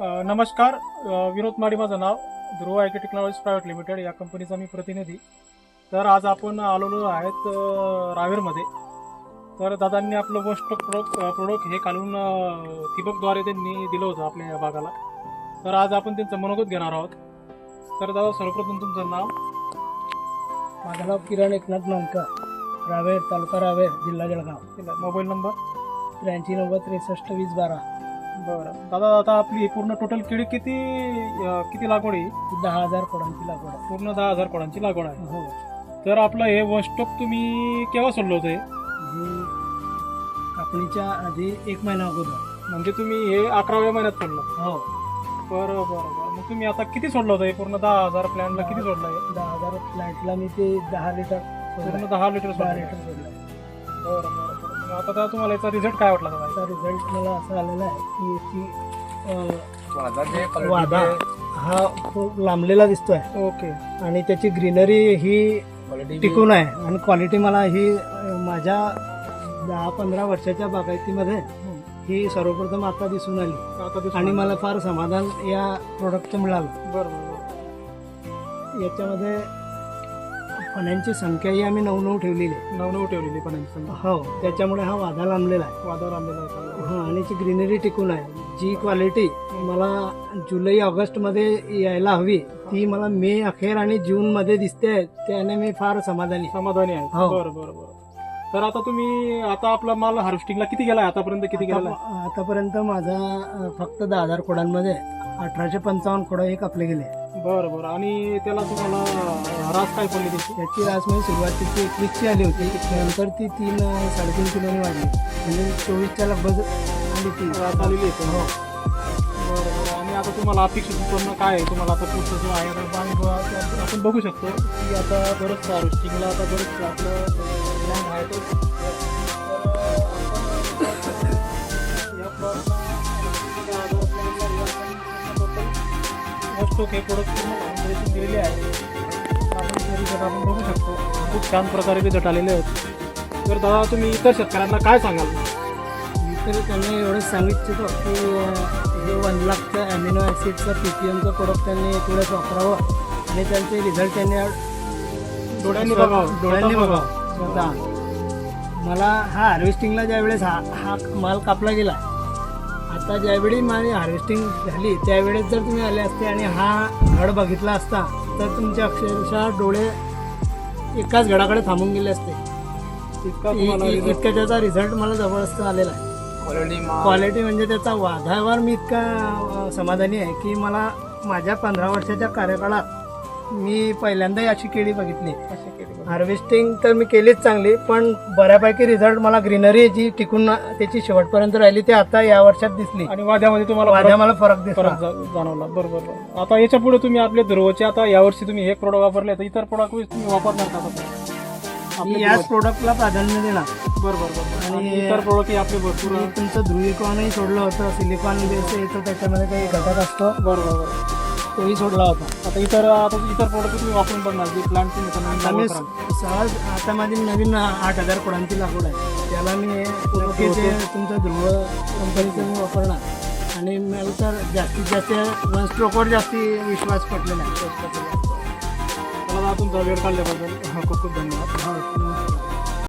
नमस्कार. विनोद माडी माझं नाव. ध्रुव ॲग्री टेक्नॉलॉजीज प्रायव्हेट लिमिटेड या कंपनीचा मी प्रतिनिधी. तर आज आपण आलेलो आहेत रावेरमध्ये. तर दादांनी आपलं वस्ट प्रोडक्ट हे घालून ठिबकद्वारे त्यांनी दिलं होतं आपल्या या भागाला. तर आज आपण त्यांचं मनोगत घेणार आहोत. तर दादा, सर्वप्रथम तुमचं नाव? माझं नाव किरण एकनाथ नानका, रावेर, तालुका रावेर, जिल्हा जळगाव. Mobile number? 8390632012. बरं दादा, आता आपली पूर्ण टोटल केळी किती लागवड आहे? 10,000 खोडांची लागवड आहे. पूर्ण 10,000 खोडांची लागवड आहे. हो. तर आपलं हे वनस्टॉप तुम्ही केव्हा सोडलं होतं? ही कापणीच्या आधी 1 महिना अगोदर. म्हणजे तुम्ही हे 11व्या महिन्यात सोडलं? हो. बरं. मग तुम्ही आता किती सोडलं होतं हे? पूर्ण 10,000 प्लॅनला किती सोडलं आहे? 10,000 प्लॅन्टला मी ते 10 लिटर पूर्ण 10 लिटर 10 लिटर सोडलं. बरं. मग आता त्या तुम्हाला याचा रिझल्ट काय वाटला दादा? त्याचा रिझल्ट मला असा आलेला आहे की याची वादा हा खूप लांबलेला दिसतोय ओके. आणि त्याची ग्रीनरी ही टिकून आहे आणि क्वालिटी मला ही माझ्या 10-15 वर्षाच्या बागायतीमध्ये ही सर्वप्रथम आता दिसून आली आता आणि मला फार समाधान या प्रोडक्टचं मिळालं. बरं. याच्यामध्ये फण्यांची संख्याही आम्ही 9 ठेवलेली आहे. 9 ठेवलेली पण आहे. हो, त्याच्यामुळे हा वादा लांबलेला आहे. वादळ आणलेला आहे. हा, आणि ती ग्रीनरी टिकून आहे. जी क्वालिटी मला जुलै-ऑगस्टमध्ये यायला हवी ती मला मे अखेर आणि जूनमध्ये दिसते. त्याने मी फार समाधानी आहे. हो. बरं. तर आता तुम्ही आपला माल हार्वेस्टिंगला किती गेला? आतापर्यंत किती गेला? आतापर्यंत माझा फक्त 10,000 खोडांमध्ये 1855 खोडं हे कापले गेले. बरं. आणि त्याला तुम्हाला रास काय पडली त्याची? त्याची रास म्हणजे सुरुवातीची 21ची आली होती, नंतर ती 3-3.5 किलोनी वाढली, म्हणजे 24च्या लगभग आली ती रास आलेली आहे. हो. बरं. आणि आता तुम्हाला अपेक्षित उत्पन्न काय आहे? तुम्हाला आता पुढचं जो आहे आपण बघू शकतो की आता बरंच हार्वेस्टिंगला आता बरंच आपलं लँड आहे. वस्टोक हे प्रोडक्ट पूर्ण दिलेले आहे. आपण बघू शकतो खूप छान प्रकारे रिझल्ट आलेले आहेत. तर दादा, तुम्ही इतर शेतकऱ्यांना काय सांगाल? मी तरी त्यांना एवढंच सांगू इच्छितो की हे 1 लाखचं ॲमिनो ॲसिडचं PPMचं प्रोडक्ट त्यांनी थोडंच वापरावं आणि त्यांचे रिझल्ट त्यांनी डोळ्यांनी बघावं. स्वतः मला हा हार्वेस्टिंगला ज्यावेळेस हा माल कापला गेला, आता ज्यावेळी माझी हार्वेस्टिंग झाली त्यावेळेस जर तुम्ही आले असते आणि हा घड बघितला असता तर तुमचे अक्षरशः डोळे एकाच घडाकडे थांबून गेले असते. इतका त्याचा रिझल्ट मला जबरदस्त आलेला आहे. क्वालिटी म्हणजे त्याचा वादावर मी इतका समाधानी आहे की मला माझ्या 15 वर्षाच्या कार्यकाळात मी पहिल्यांदाही अशी केळी बघितली. हार्वेस्टिंग तर मी केलीच चांगली, पण बऱ्यापैकी रिझल्ट मला ग्रीनरी जी टिकून त्याची शेवटपर्यंत राहिली ते आता या वर्षात दिसली आणि वाद्यामध्ये मला फरक दिसला. जाणवला. बरोबर. आता याच्या पुढे तुम्ही आपले ध्रुवचे आता यावर्षी तुम्ही हे प्रोडक्ट वापरले तर इतर प्रोडक्ट तुम्ही वापरणार का? मी याच प्रोडक्टला प्राधान्य देणार. बरोबर. आणि इतर प्रोडक्ट आपले भरपूर मी तुमचं ध्रुवीकॉनही सोडलं होतं. सिलिकॉन बेस येतो, त्याच्यामध्ये काही घटक असतो, बरोबर, तोही सोडला होता. आता इतर प्रोडक्ट तुम्ही वापरून बघणार जे प्लांट आम्ही सहज आता माझी नवीन 8,000 खोडांची लागवड आहे, त्याला मी तुमचं ध्रुव कंपनीचं मी वापरणार आणि मला तर जास्तीत जास्त वन स्ट्रोकवर जास्ती विश्वास पटलेला आहे. मला तुमचा वेळ काढल्याबद्दल खूप खूप धन्यवाद. हो.